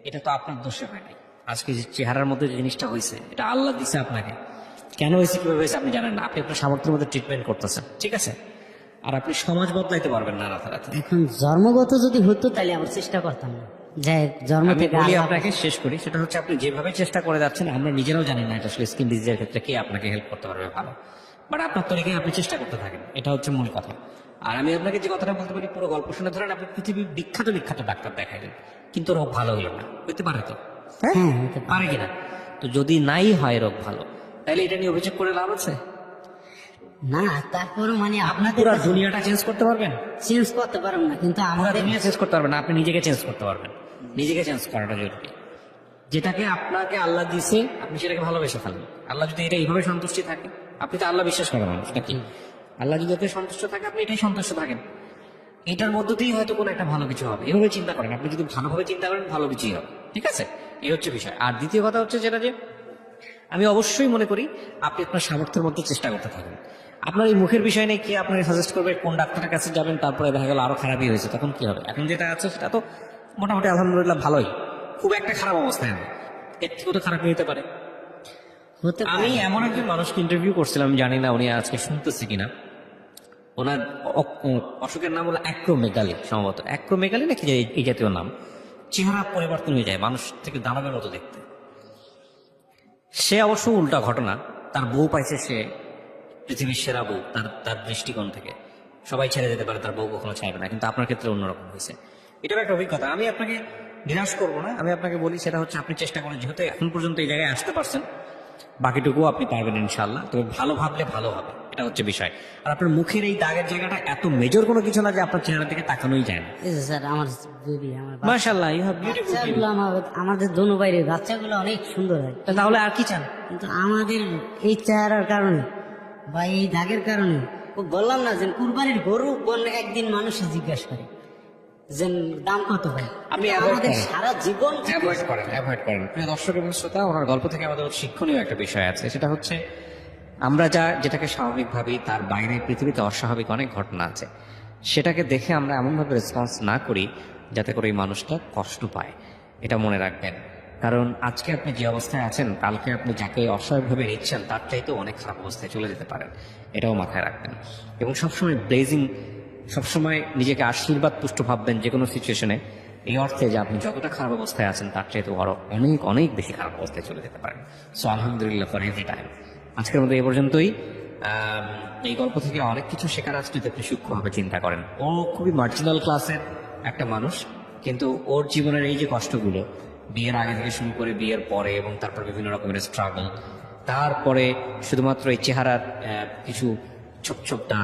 এটা তো আপনার দোষে হয় নাই, আজকে যে চেহারার মধ্যে যে জিনিসটা হয়েছে এটা আল্লাহ দিছে আপনাকে। কেন হয়েছে, কিভাবে হয়েছে আপনি জানেন না, আপনি আপনার সামর্থ্যের মধ্যে ট্রিটমেন্ট করতেছেন, ঠিক আছে। আর আপনি সমাজ বদলাইতে পারবেন না রাতারাতি। এখন জন্মগত যদি হতো তাহলে আমার চেষ্টা করতাম না, যে জন্ম আমি থেকে বলি আল্লাহ- আপনাকে, শেষ করি, সেটা হচ্ছে আপনি যেভাবে চেষ্টা করে যাচ্ছেন আমরা নিজেরাও জানি না এটা আসলে স্কিন ডিজিজের ক্ষেত্রে কে আপনাকে হেল্প করতে পারবে ভালো, বাট আপনার তরিকায় আপনি চেষ্টা করতে থাকেন, এটা হচ্ছে মূল কথা। আর আমি আপনাকে যে কথাটা বলতে পারি, পুরো গল্প শুনে ধরেন আপনি পৃথিবীর বিখ্যাত বিখ্যাত ডাক্তার দেখাইলেন, কিন্তু রোগ ভালো হলো না, হইতে পারে তো, হ্যাঁ হতে পারে। পারে কিনা? তো যদি নাই হয় রোগ ভালো, তাহলে এটা নিয়ে অভিযোগ করে লাভ আছে? না তারপরে মানে আপনাদের পুরো দুনিয়াটা চেঞ্জ করতে পারবেন? চেঞ্জ করতে পারবো না, কিন্তু পুরো আমাদের দুনিয়া চেঞ্জ করতে পারবেন না, আপনি নিজেকে চেঞ্জ করতে পারবেন। নিজেকে চেঞ্জ করাটা জরুরি। যেটাকে আপনাকে আল্লাহ দিছে আপনি সেটাকে ভালোবেসে ফেলেন। আল্লাহ যদি এটা এইভাবে সন্তুষ্টি থাকে, আপনি তো আল্লাহ বিশ্বাস করেন মানুষ নাকি, আল্লাহ যদি এতে সন্তুষ্ট থাকে আপনি এটাই সন্তুষ্ট থাকেন, এটার মধ্য দিয়েই হয়তো কোনো একটা ভালো কিছু হবে। এভাবে চিন্তা করেন, আপনি যদি ভালোভাবে চিন্তা করেন ভালো কিছুই হবে, ঠিক আছে। এই হচ্ছে বিষয়। আর দ্বিতীয় কথা হচ্ছে যেটা, যে আমি অবশ্যই মনে করি আপনি আপনার সামর্থ্যের মধ্যে চেষ্টা করতে থাকেন। আপনার এই মুখের বিষয় নেই, কে আপনাকে সাজেস্ট করবে কোন ডাক্তারের কাছে যাবেন, তারপরে দেখা গেল আরো খারাপই হয়েছে, তখন কি হবে? এখন যেটা আছে সেটা তো মোটামুটি আলহামদুলিল্লাহ ভালোই, খুব একটা খারাপ অবস্থায় নেই, এর থেকেও তো খারাপ হতে পারে। হতে আমি এমন একজন মানুষকে ইন্টারভিউ করছিলাম, জানি না উনি আজকে শুনতেছে কিনা, ওনার অসুখের নাম হলো অ্যাক্রোমেগালি, সম্ভবত অ্যাক্রোমেগালি নাকি এই জাতীয় নাম। চেহারা পরিবর্তন হয়ে যায়, মানুষ থেকে দানবের মতো দেখতে। সে অবশ্য উল্টা ঘটনা, তার বউ পাইছে সে পৃথিবীর সেরা বউ, তার দৃষ্টিকোণ থেকে সবাই ছেড়ে যেতে পারে, তার বউ কখনো চাইবে না, কিন্তু আপনার ক্ষেত্রে অন্যরকম হয়েছে। এটাও একটা অভিজ্ঞতা। আমি আপনাকে নিরাশ করবো না, আমি আপনাকে বলি সেটা হচ্ছে আপনি চেষ্টা করেন, যেহেতু এখন পর্যন্ত এই জায়গায় আসতে পারছেন, বাকিটুকু আপনি পারবেন ইনশাল্লাহ। তবে ভালো ভাবলে ভালো হবে, এটা হচ্ছে বিষয়। আর আপনার মুখের এই দাগের জায়গাটা এত মেজর কোনো কিছু না যে আপনার চেহারা থেকে তাকানোই যায় না। এই যে স্যার আমার বেবি, আমার মাশাআল্লাহ, ইউ হ্যাভ বিউটিফুল। বাচ্চাগুলো আমাদের দোনো বাইরে বাচ্চাগুলো অনেক সুন্দর হয়, তাহলে আর কি চান? কিন্তু আমাদের এই চেহারার কারণে বা এই দাগের কারণে, ও বললাম না যে কুরবানির গরু একদিন মানুষে জিজ্ঞাসা করে যে দাম কত ভাই, আপনি কিন্তু avoid আমাদের করেন। সারা জীবন অ্যাভয়েড করেন। প্রিয় দর্শক এবং শ্রোতা, ওনার গল্প থেকে আমাদের শিক্ষণীয় একটা বিষয় আছে, সেটা হচ্ছে আমরা যেটাকে স্বাভাবিক ভাবি, তার বাইরে পৃথিবীতে অস্বাভাবিক অনেক ঘটনা আছে। সেটাকে দেখে আমরা এমনভাবে রেসপন্স না করি যাতে করে এই মানুষটা কষ্ট পায়, এটা মনে রাখবেন। কারণ আজকে আপনি যে অবস্থায় আছেন, কালকে আপনি যাকে অস্বাভাবিকভাবে নিচ্ছেন তার চাইতেও অনেক খারাপ অবস্থায় চলে যেতে পারেন, এটাও মাথায় রাখবেন। এবং সবসময় সবসময় নিজেকে আশীর্বাদ পুষ্ট ভাববেন যে কোনো সিচুয়েশনে, এই অর্থে যে আপনি যতটা খারাপ অবস্থায় আছেন তার চাইতে আরো অনেক অনেক বেশি খারাপ অবস্থায় চলে যেতে পারেন। সো আলহামদুলিল্লাহ ফর এভরি টাইম। আজকের মতো এই পর্যন্তই। এই গল্প থেকে অনেক কিছু শেখার আছে যদি আপনি সূক্ষ্মভাবে চিন্তা করেন। ও খুবই মার্জিনাল ক্লাসের একটা মানুষ, কিন্তু ওর জীবনের এই যে কষ্টগুলো, বিয়ের আগে থেকে শুরু করে বিয়ের পরে এবং তারপর বিভিন্ন রকমের স্ট্রাগল, তারপরে শুধুমাত্র এই চেহারার কিছু ছোপ ছোপ দাগ,